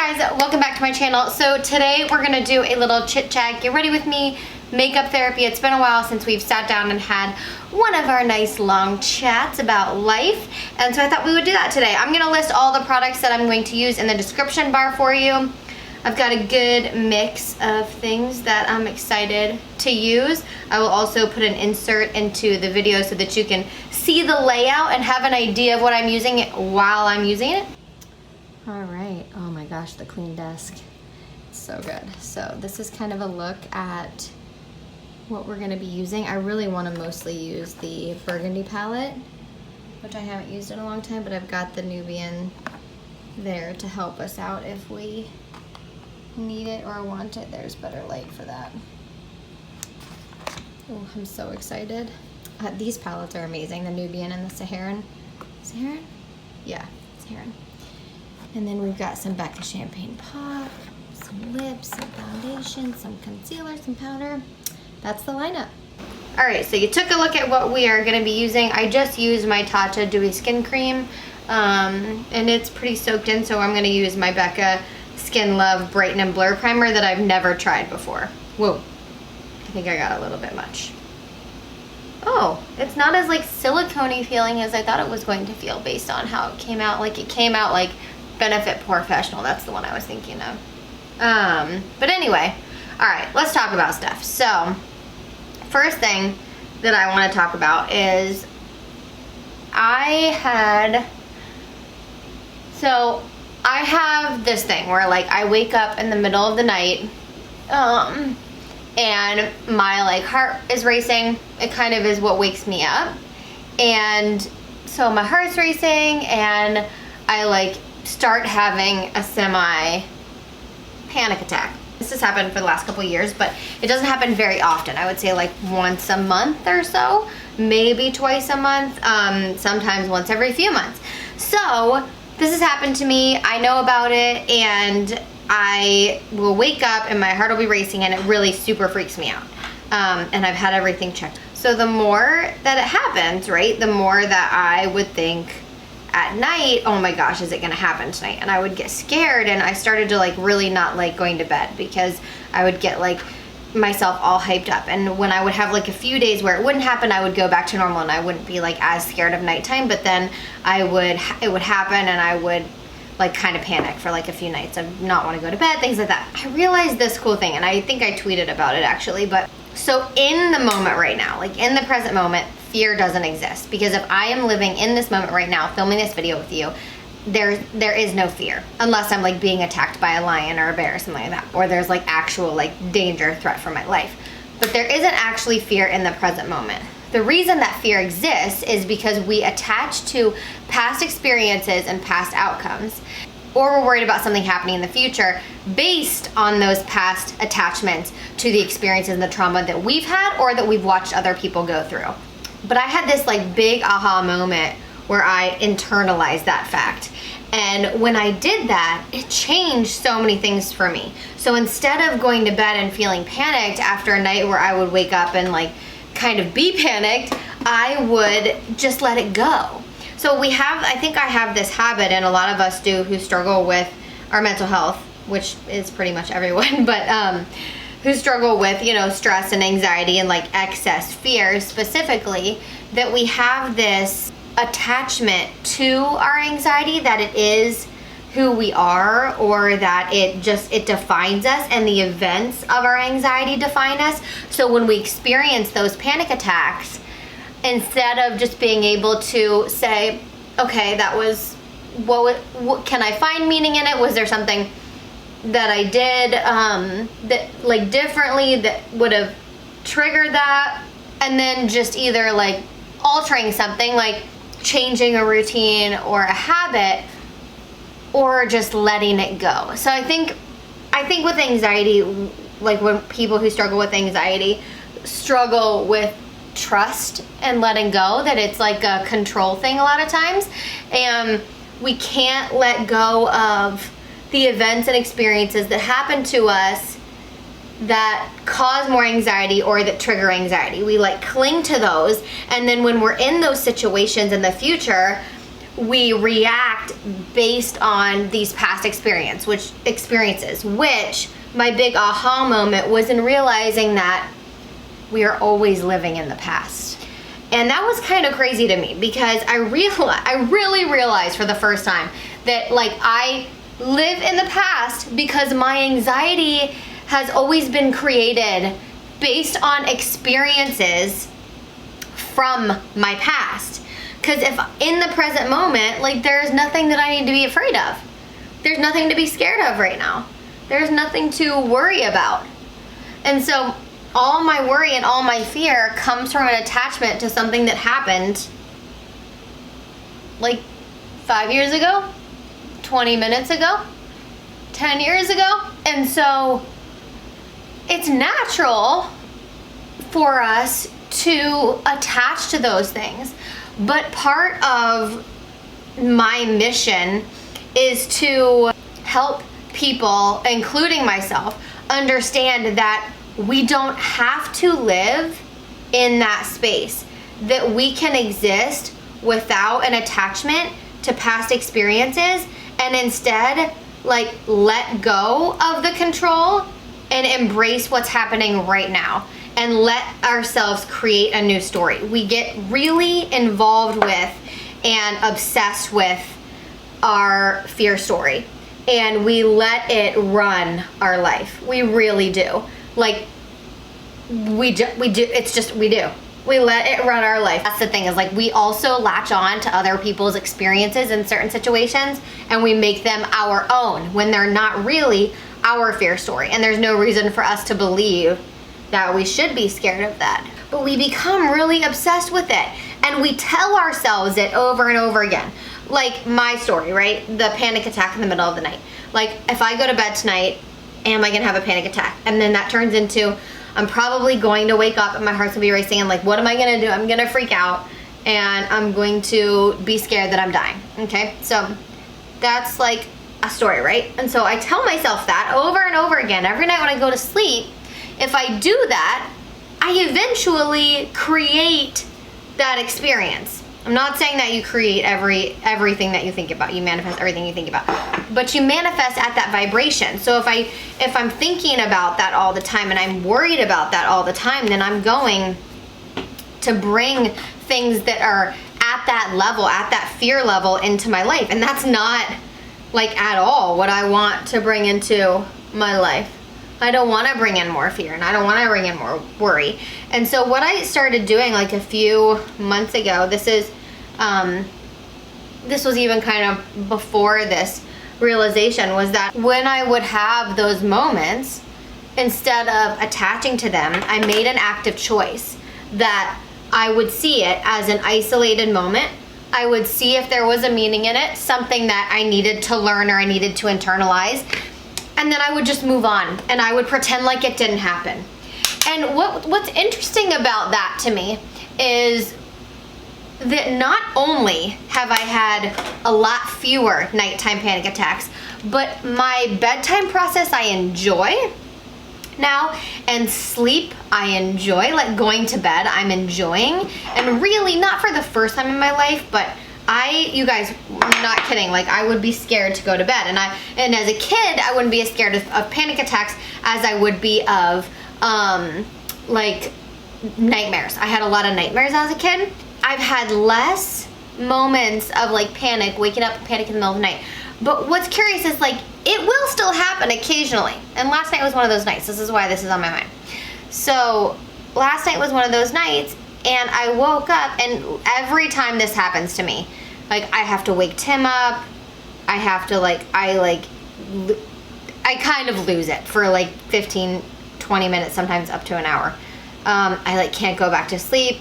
Hey guys, welcome back to my channel. So today we're gonna do a little chit chat, get ready with me, makeup therapy. It's been a while since we've sat down and had one of our nice long chats about life. And so I thought we would do that today. I'm gonna list all the products that I'm going to use in the description bar for you. I've got a good mix of things that I'm excited to use. I will also put an insert into the video so that you can see the layout and have an idea of what I'm using while I'm using it. All right, oh my gosh, the clean desk. It's so good. So this is kind of a look at what we're gonna be using. I really wanna mostly use the burgundy palette, which I haven't used in a long time, but I've got the Nubian there to help us out if we need it or want it. There's better light for that. Oh, I'm so excited. These palettes are amazing, the Nubian and the Saharan. Saharan? Yeah, Saharan. And then we've got some Becca Champagne Pop, some lips, some foundation, some concealer, some powder. That's the lineup. All right, so you took a look at what we are gonna be using. I just used my Tatcha Dewy Skin Cream, and it's pretty soaked in, so I'm gonna use my Becca Skin Love Brighten and Blur Primer that I've never tried before. Whoa, I think I got a little bit much. Oh, it's not as like silicone-y feeling as I thought it was going to feel based on how it came out. Like it came out like Benefit Professional, that's the one I was thinking of. But anyway, all right, let's talk about stuff. So, first thing that I want to talk about is I have this thing where like I wake up in the middle of the night, and my like heart is racing. It kind of is what wakes me up. And so my heart's racing and I like start having a semi panic attack. This has happened for the last couple years, but it doesn't happen very often. I would say like once a month or so, maybe twice a month, sometimes once every few months. So this has happened to me. I know about it and I will wake up and my heart will be racing and it really super freaks me out. And I've had everything checked. So the more that it happens, right, the more that I would think at night, oh my gosh, is it gonna happen tonight? And I would get scared and I started to like really not like going to bed because I would get like myself all hyped up. And when I would have like a few days where it wouldn't happen, I would go back to normal and I wouldn't be like as scared of nighttime, but then it would happen and I would like kind of panic for like a few nights of not want to go to bed, things like that. I realized this cool thing and I think I tweeted about it actually, but so in the moment right now, like in the present moment, fear doesn't exist because if I am living in this moment right now, filming this video with you, there is no fear unless I'm like being attacked by a lion or a bear or something like that, or there's like actual like danger, threat for my life. But there isn't actually fear in the present moment. The reason that fear exists is because we attach to past experiences and past outcomes, or we're worried about something happening in the future based on those past attachments to the experiences and the trauma that we've had or that we've watched other people go through. But I had this like big aha moment where I internalized that fact. And when I did that, it changed so many things for me. So instead of going to bed and feeling panicked after a night where I would wake up and like kind of be panicked, I would just let it go. So I think I have this habit, and a lot of us do who struggle with our mental health, which is pretty much everyone, but who struggle with, you know, stress and anxiety and like excess fear specifically, that we have this attachment to our anxiety that it is who we are, or that it defines us and the events of our anxiety define us. So when we experience those panic attacks, instead of just being able to say, okay, that was, what can I find meaning in it? Was there something that I did that like differently that would have triggered that? And then just either like altering something, like changing a routine or a habit, or just letting it go. So I think with anxiety, like when people who struggle with anxiety struggle with trust and letting go, that it's like a control thing a lot of times, and we can't let go of the events and experiences that happen to us that cause more anxiety or that trigger anxiety. We like cling to those, and then when we're in those situations in the future, we react based on these past experiences, which my big aha moment was in realizing that we are always living in the past. And that was kind of crazy to me, because I really realized for the first time that like I live in the past because my anxiety has always been created based on experiences from my past. Because if in the present moment, like there's nothing that I need to be afraid of. There's nothing to be scared of right now. There's nothing to worry about. And so all my worry and all my fear comes from an attachment to something that happened like 5 years ago, 20 minutes ago, 10 years ago. And so it's natural for us to attach to those things. But part of my mission is to help people, including myself, understand that we don't have to live in that space, that we can exist without an attachment to past experiences, and instead like let go of the control and embrace what's happening right now and let ourselves create a new story. We get really involved with and obsessed with our fear story, and we let it run our life. We really do. Like we do. We let it run our life. That's the thing, is like we also latch on to other people's experiences in certain situations, and we make them our own when they're not really our fear story. And there's no reason for us to believe that we should be scared of that. But we become really obsessed with it, and we tell ourselves it over and over again. Like my story, right? The panic attack in the middle of the night. Like if I go to bed tonight, am I gonna have a panic attack? And then that turns into, I'm probably going to wake up and my heart's gonna be racing, and like, what am I gonna do? I'm gonna freak out and I'm going to be scared that I'm dying, okay? So that's like a story, right? And so I tell myself that over and over again every night when I go to sleep. If I do that, I eventually create that experience. I'm not saying that you create everything that you think about. You manifest everything you think about, but you manifest at that vibration. So if I'm thinking about that all the time and I'm worried about that all the time, then I'm going to bring things that are at that level, at that fear level, into my life. And that's not like at all what I want to bring into my life. I don't want to bring in more fear, and I don't want to bring in more worry. And so what I started doing like a few months ago, this was even kind of before this realization, was that when I would have those moments, instead of attaching to them, I made an active choice that I would see it as an isolated moment. I would see if there was a meaning in it, something that I needed to learn or I needed to internalize. And then I would just move on, and I would pretend like it didn't happen. And what's interesting about that to me is that not only have I had a lot fewer nighttime panic attacks, but my bedtime process I enjoy now, and sleep I enjoy, like going to bed I'm enjoying. And really not for the first time in my life, but you guys, I'm not kidding, like I would be scared to go to bed, and as a kid I wouldn't be as scared of panic attacks as I would be of like nightmares. I had a lot of nightmares as a kid. I've had less moments of like panic, waking up panic in the middle of the night. But what's curious is like it will still happen occasionally, and last night was one of those nights. This is why this is on my mind. So last night was one of those nights, and I woke up, and every time this happens to me, like I have to wake Tim up, I have to I kind of lose it for like 15, 20 minutes, sometimes up to an hour. I like can't go back to sleep.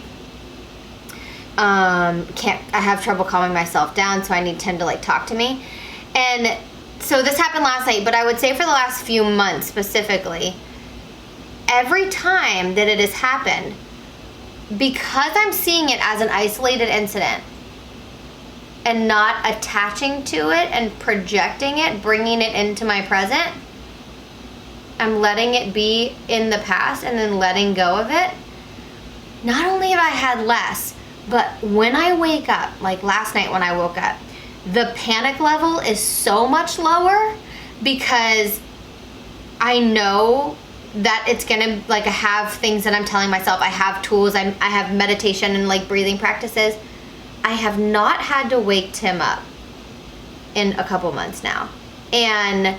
I have trouble calming myself down, so I need Tim to like talk to me. And so this happened last night, but I would say for the last few months specifically, every time that it has happened, because I'm seeing it as an isolated incident and not attaching to it and projecting it, bringing it into my present, I'm letting it be in the past and then letting go of it. Not only have I had less, But when I wake up, like last night when I woke up, the panic level is so much lower because I know that it's gonna, like, I have things that I'm telling myself, I have tools, I have meditation and like breathing practices. I have not had to wake Tim up in a couple months now. And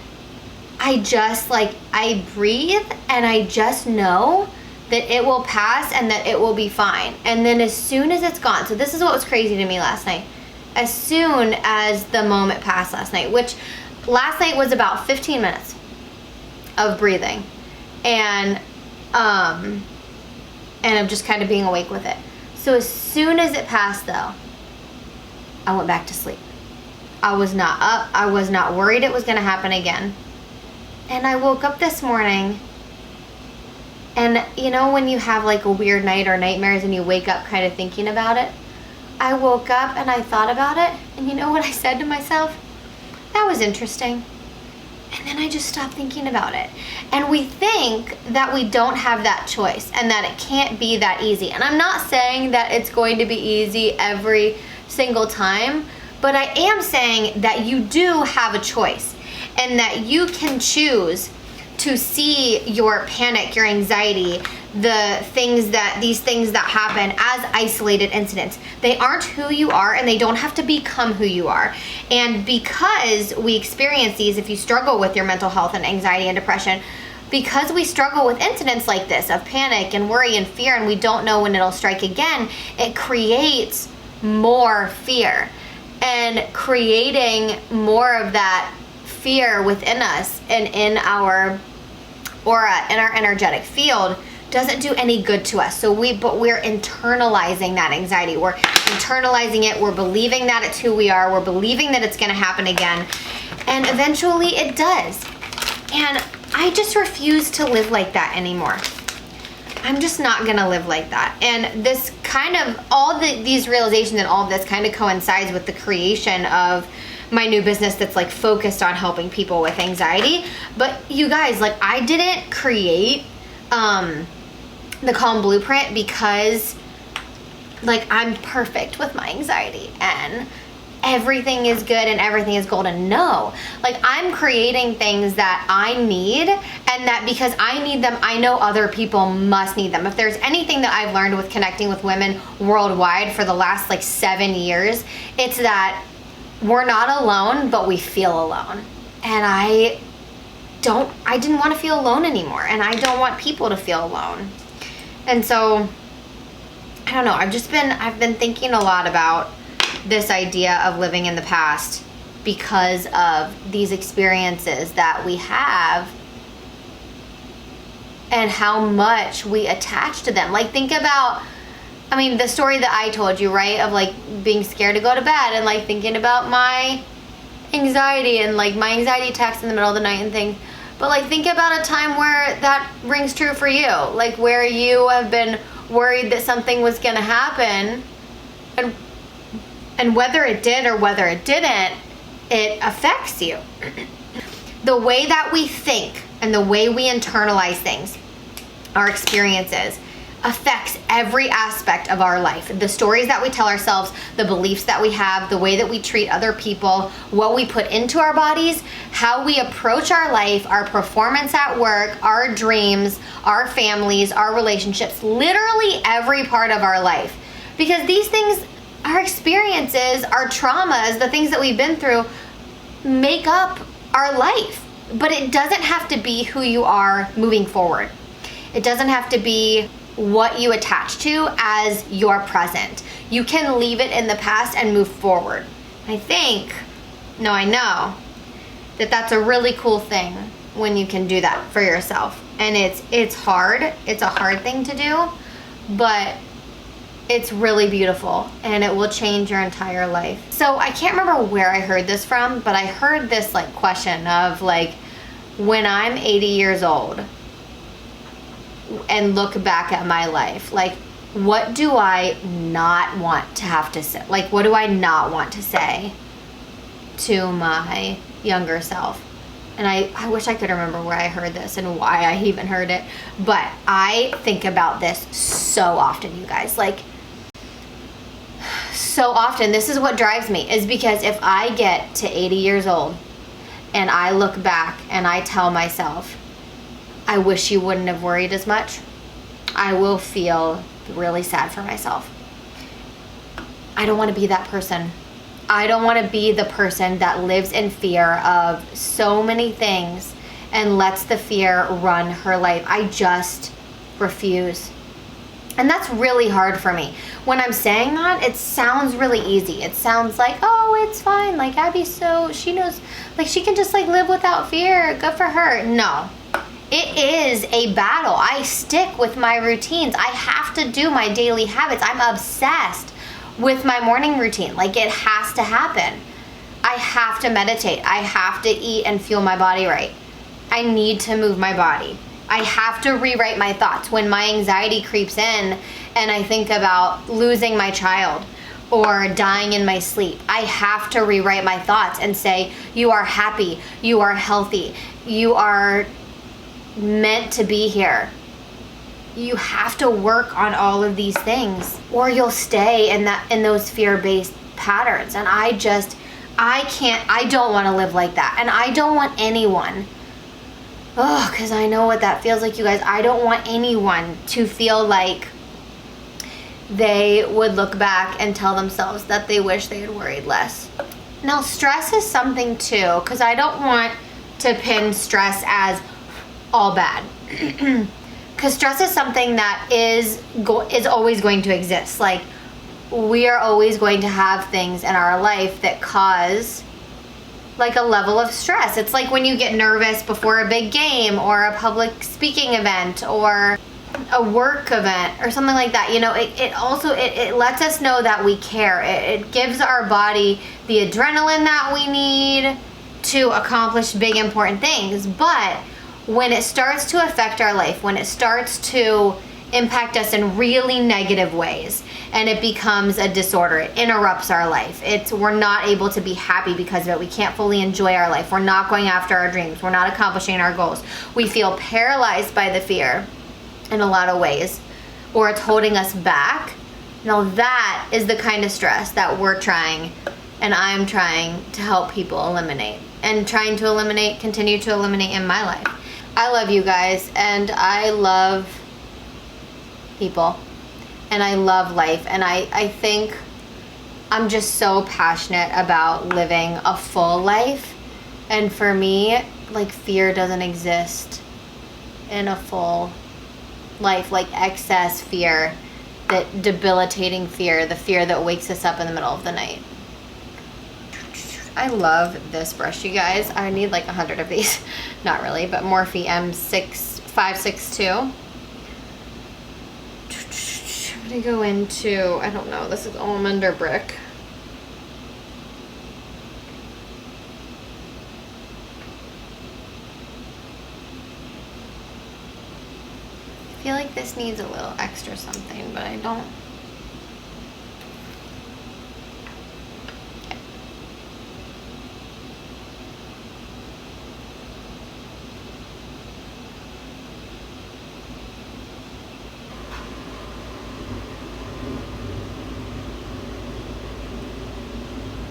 I just, like, I breathe and I just know that it will pass and that it will be fine. And then as soon as it's gone, so this is what was crazy to me last night. As soon as the moment passed last night, which last night was about 15 minutes of breathing and of just kind of being awake with it. So as soon as it passed though, I went back to sleep. I was not up. I was not worried it was going to happen again. And I woke up this morning, and you know when you have like a weird night or nightmares and you wake up kind of thinking about it? I woke up and I thought about it, and you know what I said to myself? That was interesting. And then I just stopped thinking about it. And we think that we don't have that choice and that it can't be that easy. And I'm not saying that it's going to be easy every single time, but I am saying that you do have a choice and that you can choose to see your panic, your anxiety, these things that happen as isolated incidents. They aren't who you are, and they don't have to become who you are. And because we experience these, if you struggle with your mental health and anxiety and depression, because we struggle with incidents like this of panic and worry and fear, and we don't know when it'll strike again, it creates more fear. And creating more of that fear within us and in our aura, in our energetic field, doesn't do any good to us. But we're internalizing that anxiety. We're internalizing it. We're believing that it's who we are. We're believing that it's going to happen again. And eventually it does. And I just refuse to live like that anymore. I'm just not going to live like that. And this kind of, these realizations and all of this kind of coincides with the creation of my new business that's like focused on helping people with anxiety. But you guys, like, I didn't create the Calm Blueprint because like I'm perfect with my anxiety and everything is good and everything is golden. No, like I'm creating things that I need, and that because I need them, I know other people must need them. If there's anything that I've learned with connecting with women worldwide for the last like 7 years, it's that we're not alone, but we feel alone. And I didn't want to feel alone anymore, and I don't want people to feel alone. And so I don't know, I've been thinking a lot about this idea of living in the past because of these experiences that we have and how much we attach to them. Like, think about, I mean, the story that I told you, right? Of like being scared to go to bed and like thinking about my anxiety and like my anxiety attacks in the middle of the night and things. But like, think about a time where that rings true for you. Like where you have been worried that something was gonna happen, and whether it did or whether it didn't, it affects you. The way that we think and the way we internalize things, our experiences, affects every aspect of our life. The stories that we tell ourselves, the beliefs that we have, the way that we treat other people, what we put into our bodies, how we approach our life, our performance at work, our dreams, our families, our relationships, literally every part of our life. Because these things, our experiences, our traumas, the things that we've been through, make up our life. But it doesn't have to be who you are moving forward. It doesn't have to be what you attach to as your present. You can leave it in the past and move forward. I know that that's a really cool thing when you can do that for yourself. And it's hard. It's a hard thing to do, but it's really beautiful and it will change your entire life. So I can't remember where I heard this from, but I heard this like question of like, when I'm 80 years old and look back at my life, like, what do I not want to have to say? Like, what do I not want to say to my younger self? And I wish I could remember where I heard this and why I even heard it, but I think about this so often, you guys. Like, so often, this is what drives me, is because if I get to 80 years old and I look back and I tell myself, I wish you wouldn't have worried as much, I will feel really sad for myself. I don't want to be that person. I don't want to be the person that lives in fear of so many things and lets the fear run her life. I just refuse. And that's really hard for me. When I'm saying that, it sounds really easy. It sounds like, oh, it's fine. Like, Abby's she knows, like, she can just, like, live without fear. Good for her. No. It is a battle. I stick with my routines. I have to do my daily habits. I'm obsessed with my morning routine. Like, it has to happen. I have to meditate. I have to eat and fuel my body right. I need to move my body. I have to rewrite my thoughts. When my anxiety creeps in and I think about losing my child or dying in my sleep, I have to rewrite my thoughts and say, you are happy, you are healthy, you are meant to be here. You have to work on all of these things or you'll stay in those fear-based patterns. And I don't want to live like that. And I don't want anyone, because I know what that feels like, you guys. I don't want anyone to feel like they would look back and tell themselves that they wish they had worried less. Now, stress is something too, because I don't want to pin stress as all bad. Because stress is something that is always going to exist. Like, we are always going to have things in our life that cause like a level of stress. It's like when you get nervous before a big game or a public speaking event or a work event or something like that. You know, it lets us know that we care. It gives our body the adrenaline that we need to accomplish big important things. But when it starts to affect our life, when it starts to impact us in really negative ways and it becomes a disorder, it interrupts our life. We're not able to be happy because of it. We can't fully enjoy our life. We're not going after our dreams. We're not accomplishing our goals. We feel paralyzed by the fear in a lot of ways, or it's holding us back. Now that is the kind of stress that we're trying, and I'm trying to help people eliminate, and trying to eliminate, continue to eliminate in my life. I love you guys, and I love people, and I love life, and I think I'm just so passionate about living a full life. And for me, like, fear doesn't exist in a full life, like excess fear, that debilitating fear, the fear that wakes us up in the middle of the night. I love this brush, you guys. I need like 100 of these. Not really, but Morphe M562. I'm gonna go into, I don't know, this is almond or brick. I feel like this needs a little extra something, but I don't.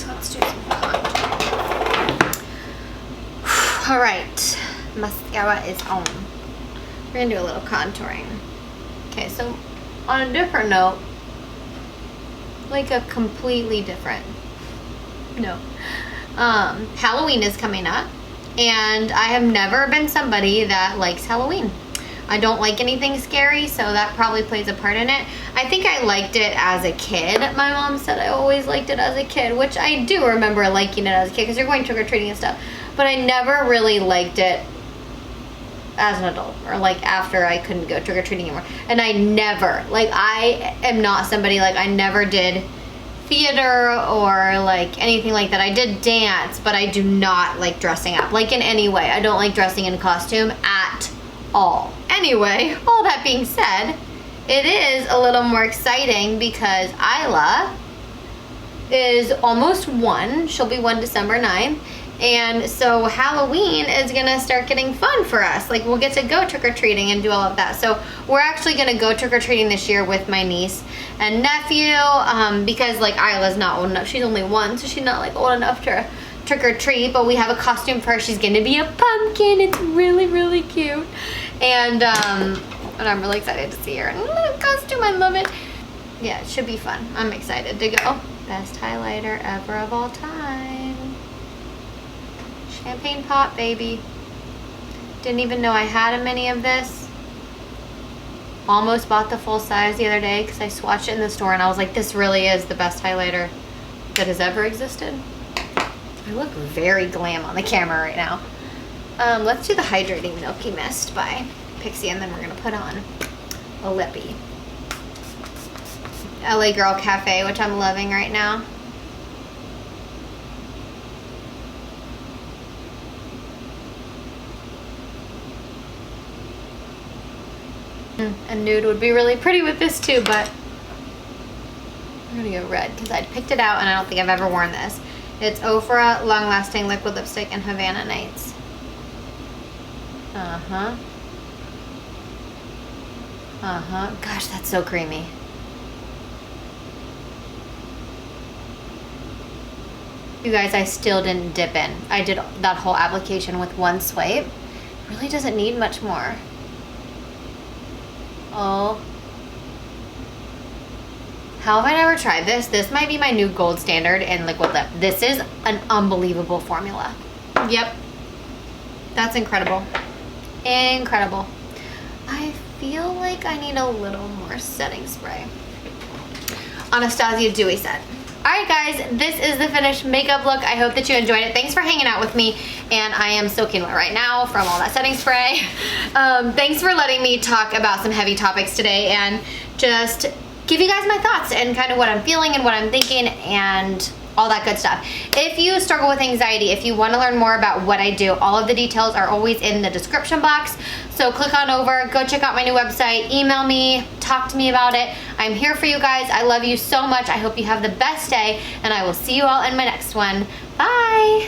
Let's do some contour. All right, mascara is on. We're gonna do a little contouring. Okay, so on a different note, like a completely different note, Halloween is coming up, and I have never been somebody that likes Halloween. I don't like anything scary, so that probably plays a part in it. I think I liked it as a kid. My mom said I always liked it as a kid, which I do remember liking it as a kid because you're going trick-or-treating and stuff, but I never really liked it as an adult, or like after I couldn't go trick-or-treating anymore. And I never, like, I am not somebody, like, I never did theater or like anything like that. I did dance, but I do not like dressing up, like, in any way. I don't like dressing in costume at all. Anyway, all that being said, it is a little more exciting because Isla is almost 1. She'll be 1 December 9th. And so Halloween is gonna start getting fun for us. Like, we'll get to go trick-or-treating and do all of that. So we're actually gonna go trick-or-treating this year with my niece and nephew, because like Isla's not old enough. She's only 1, so she's not like old enough to trick-or-treat, but we have a costume for her. She's gonna be a pumpkin. It's really, really cute. And I'm really excited to see her in a little costume. I love it. Yeah, it should be fun. I'm excited to go. Best highlighter ever of all time. Champagne pop, baby. Didn't even know I had a mini of this. Almost bought the full size the other day because I swatched it in the store and I was like, this really is the best highlighter that has ever existed. I look very glam on the camera right now. Let's do the Hydrating Milky Mist by Pixie, and then we're gonna put on a lippy. LA Girl Cafe, which I'm loving right now. A nude would be really pretty with this too, but I'm gonna go red because I picked it out and I don't think I've ever worn this. It's Ofra Long Lasting Liquid Lipstick in Havana Nights. Gosh, that's so creamy. You guys, I still didn't dip in. I did that whole application with one swipe. Really doesn't need much more. Oh. How have I never tried this? This might be my new gold standard in liquid lip. This is an unbelievable formula. Yep. That's incredible. Incredible. I feel like I need a little more setting spray. Anastasia Dewy Set. Alright guys, this is the finished makeup look. I hope that you enjoyed it. Thanks for hanging out with me, and I am soaking wet right now from all that setting spray. Thanks for letting me talk about some heavy topics today and just give you guys my thoughts and kind of what I'm feeling and what I'm thinking and all that good stuff. If you struggle with anxiety, if you want to learn more about what I do, all of the details are always in the description box. So click on over, go check out my new website, email me, talk to me about it. I'm here for you guys. I love you so much. I hope you have the best day, and I will see you all in my next one. Bye.